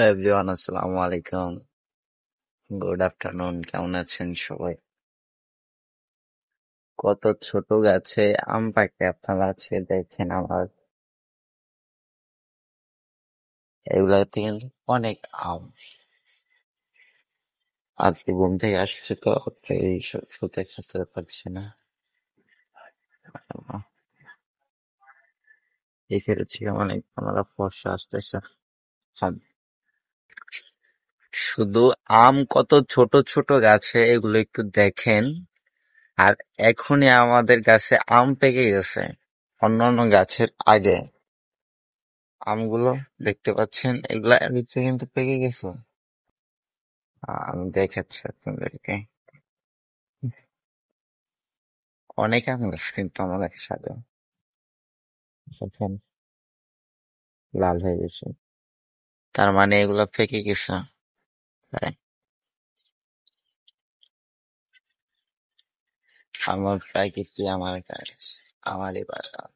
Everyone আসসালামু আলাইকুম, good afternoon. কেমন আছেন সবাই? কত ছোট গাছে আম পাকে আপনারা আছে দেখেন। আমার এগুলাতে কিন্তু অনেক আম। আজকে ঘুম থেকে আসছে তো এই শুতে খেতে পারছি না। এই ছেড়ে থেকে অনেক আমরা ফর্সা আসতেছে। শুধু আম কত ছোট ছোট গাছে, এগুলো একটু দেখেন। আর এখনই আমাদের গাছে আম পেকে গেছে অন্যান্য গাছের আগে। আমগুলো দেখতে পাচ্ছেন, এগুলা নিচে কিন্তু পেকে গেছে। আমি দেখাচ্ছি আপনাদেরকে। অনেক আম গাছ কিন্তু আমাদের সাথে দেখেন লাল হয়ে গেছে, তার মানে এগুলা পেকে গেছে। তাই আমার প্রাকৃতি আমার গাছ, আমারই বাগান।